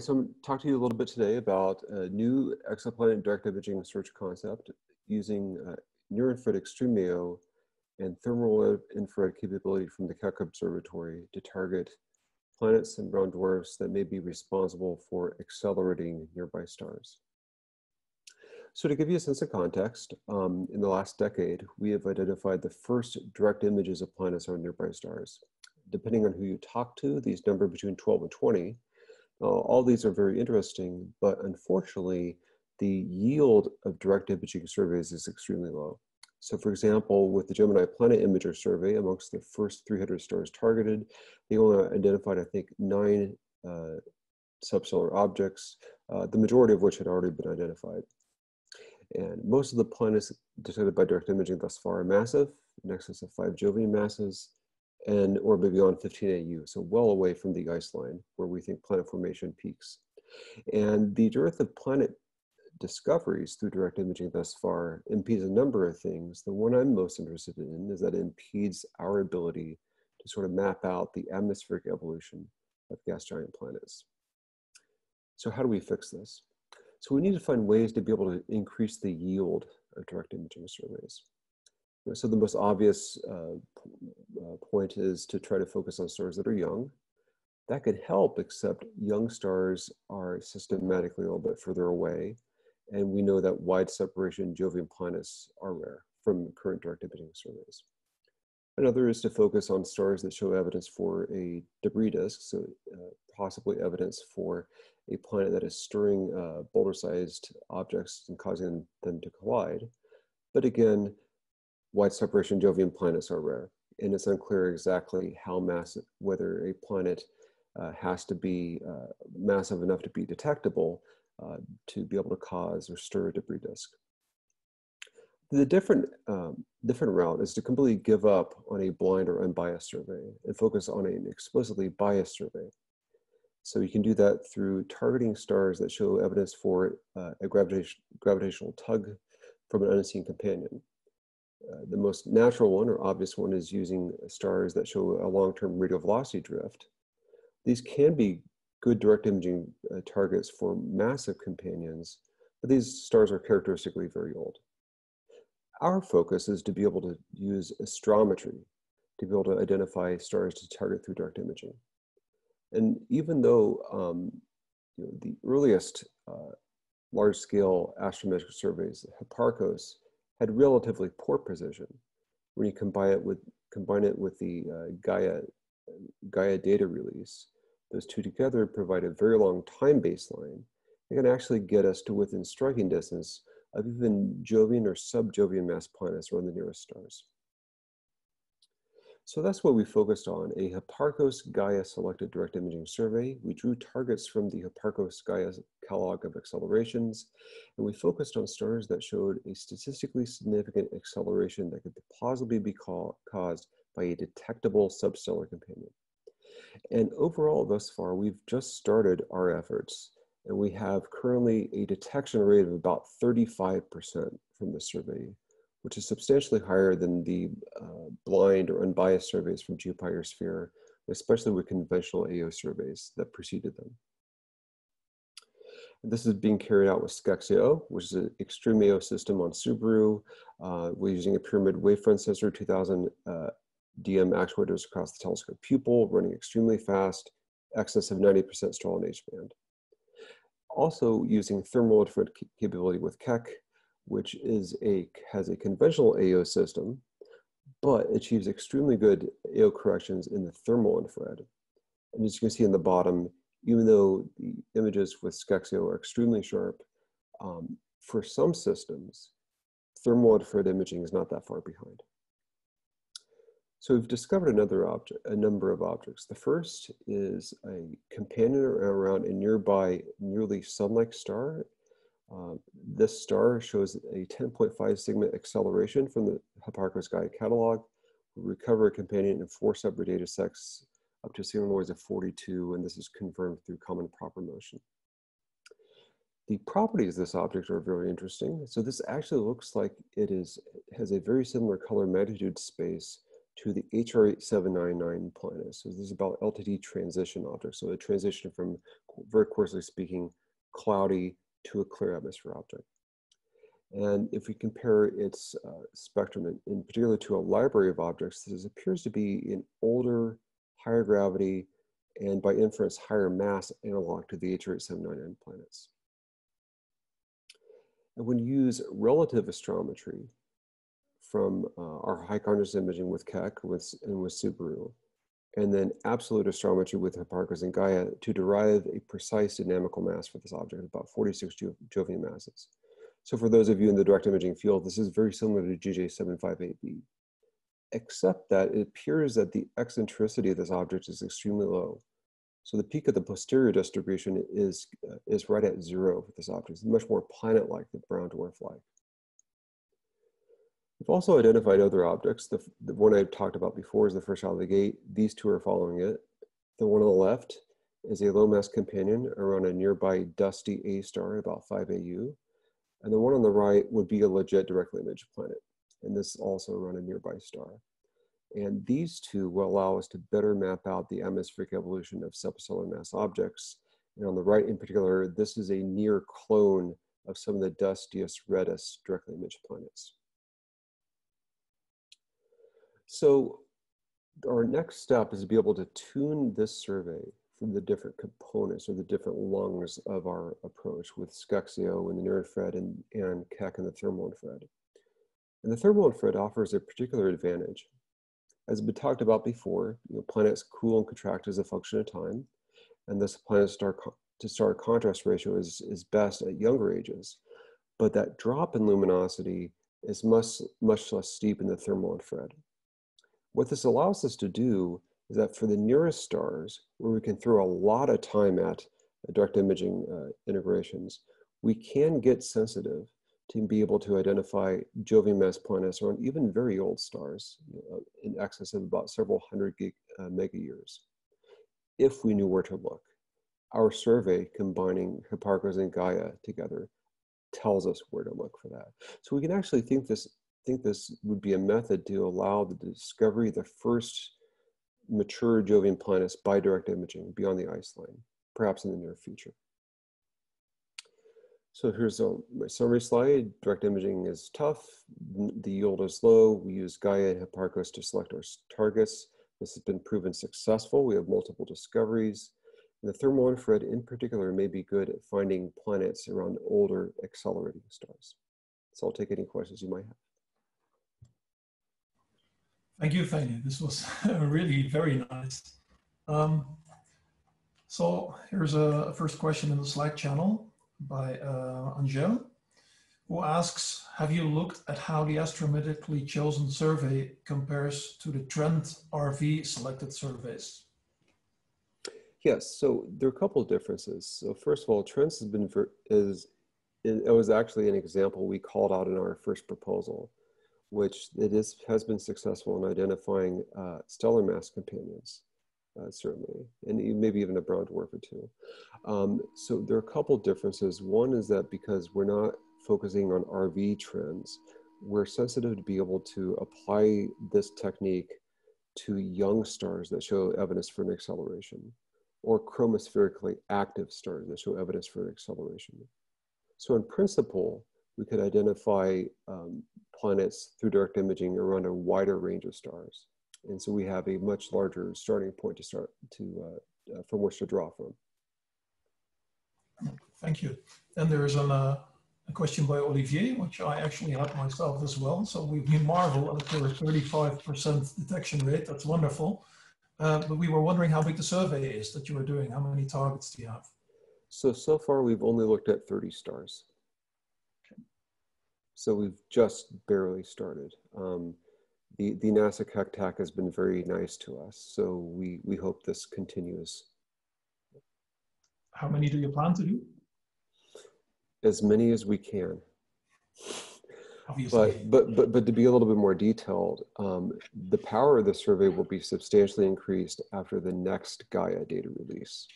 So I'm talking to you a little bit today about a new exoplanet direct imaging search concept using near-infrared extreme AO and thermal infrared capability from the Keck Observatory to target planets and brown dwarfs that may be responsible for accelerating nearby stars. So to give you a sense of context, in the last decade, we have identified the first direct images of planets on nearby stars. Depending on who you talk to, these number between 12 and 20. All these are very interesting, but unfortunately, the yield of direct imaging surveys is extremely low. So for example, with the Gemini Planet Imager survey, amongst the first 300 stars targeted, they only identified, I think, 9 substellar objects, the majority of which had already been identified. And most of the planets detected by direct imaging thus far are massive, in excess of 5 Jovian masses, and orbit beyond 15 AU, so well away from the ice line where we think planet formation peaks. And the dearth of planet discoveries through direct imaging thus far impedes a number of things. The one I'm most interested in is that it impedes our ability to sort of map out the atmospheric evolution of gas giant planets. So how do we fix this? So we need to find ways to be able to increase the yield of direct imaging surveys. So the most obvious point is to try to focus on stars that are young. That could help, except young stars are systematically a little bit further away. And we know that wide separation Jovian planets are rare from current direct imaging surveys. Another is to focus on stars that show evidence for a debris disk, so possibly evidence for a planet that is stirring boulder-sized objects and causing them to collide. But again, wide separation Jovian planets are rare, and it's unclear exactly how massive, whether a planet has to be massive enough to be detectable to be able to cause or stir a debris disk. The different route is to completely give up on a blind or unbiased survey and focus on an explicitly biased survey. So you can do that through targeting stars that show evidence for a gravitational tug from an unseen companion. The most natural one or obvious one is using stars that show a long-term radial velocity drift. These can be good direct imaging targets for massive companions, but these stars are characteristically very old. Our focus is to be able to use astrometry to be able to identify stars to target through direct imaging. And even though the earliest large-scale astrometric surveys, Hipparcos, had relatively poor precision, when you combine it with the GAIA data release, those two together provide a very long time baseline. They can actually get us to within striking distance of even Jovian or sub-Jovian mass planets around the nearest stars. So that's what we focused on, a Hipparcos-GAIA selected direct imaging survey. We drew targets from the Hipparcos-GAIA Catalogue of accelerations, and we focused on stars that showed a statistically significant acceleration that could plausibly be caused by a detectable substellar companion. And overall, thus far, we've just started our efforts, and we have currently a detection rate of about 35% from the survey, which is substantially higher than the blind or unbiased surveys from GPI or SPHERE, especially with conventional AO surveys that preceded them. And this is being carried out with SCExAO, which is an extreme AO system on Subaru. We're using a pyramid wavefront sensor, 2000 DM actuators across the telescope pupil, running extremely fast, excess of 90% stall and H-band. Also using thermal infrared capability with Keck, which has a conventional AO system, but achieves extremely good AO corrections in the thermal infrared. And as you can see in the bottom, even though the images with SCExAO are extremely sharp, for some systems, thermal infrared imaging is not that far behind. So we've discovered a number of objects. The first is a companion around a nearby nearly Sunlike Star. This star shows a 10.5 sigma acceleration from the Hipparcos-GAIA Catalogue. We recover a companion in 4 separate data sets up to signal noise of 42, and this is confirmed through common proper motion. The properties of this object are very interesting. So this actually looks like it has a very similar color magnitude space to the HR8799 planet. So this is about LTD transition objects. So a transition from very coarsely speaking, cloudy to a clear atmosphere object. And if we compare its spectrum, in particular to a library of objects, this appears to be an older, higher gravity, and by inference, higher mass analog to the H8799 planets. And when you use relative astrometry from our high contrast imaging with Keck and with Subaru, and then absolute astrometry with Hipparcos and Gaia to derive a precise dynamical mass for this object, about 46 jovian masses. So for those of you in the direct imaging field, this is very similar to GJ758b, except that it appears that the eccentricity of this object is extremely low. So the peak of the posterior distribution is right at 0 for this object. It's much more planet-like than brown dwarf-like. We've also identified other objects. The one I talked about before is the first out of the gate. These two are following it. The one on the left is a low-mass companion around a nearby dusty A star, about 5 AU. And the one on the right would be a legit directly imaged planet. And this is also around a nearby star. And these two will allow us to better map out the atmospheric evolution of subsolar mass objects. And on the right in particular, this is a near clone of some of the dustiest, reddest directly imaged planets. So our next step is to be able to tune this survey from the different components or the different lungs of our approach with SCExAO and the near-infrared and Keck and the thermal infrared. And the thermal infrared offers a particular advantage. As has been talked about before, planets cool and contract as a function of time, and this planet-to-star contrast ratio is best at younger ages. But that drop in luminosity is much less steep in the thermal infrared. What this allows us to do is that for the nearest stars, where we can throw a lot of time at direct imaging integrations, we can get sensitive to be able to identify jovian mass planets on even very old stars in excess of about several hundred mega years, if we knew where to look. Our survey combining Hipparcos and Gaia together tells us where to look for that. So we can actually think this would be a method to allow the discovery of the first mature jovian planets by direct imaging beyond the ice line, perhaps in the near future. So here's my summary slide. Direct imaging is tough. The yield is low. We use Gaia and Hipparcos to select our targets. This has been proven successful. We have multiple discoveries. And the thermal infrared in particular may be good at finding planets around older accelerating stars. So I'll take any questions you might have. Thank you, Thayne. This was really very nice. So here's a first question in the Slack channel by Angel, who asks, have you looked at how the astrometrically chosen survey compares to the trend RV selected surveys? Yes, so there are a couple of differences. So first of all, TRENDS has been, it was actually an example we called out in our first proposal, which has been successful in identifying stellar mass companions, certainly, and maybe even a brown dwarf or two. So there are a couple of differences. One is that because we're not focusing on RV trends, we're sensitive to be able to apply this technique to young stars that show evidence for an acceleration, or chromospherically active stars that show evidence for an acceleration. So in principle, we could identify planets through direct imaging around a wider range of stars. And so we have a much larger starting point from which to draw from. Thank you. And there is a question by Olivier, which I actually had myself as well. So we marvel at your 35% detection rate. That's wonderful. But we were wondering how big the survey is that you were doing. How many targets do you have? So far we've only looked at 30 stars. So we've just barely started. The NASA Keck TAC has been very nice to us, so we hope this continues. How many do you plan to do? As many as we can. Obviously. But to be a little bit more detailed, the power of the survey will be substantially increased after the next Gaia data release.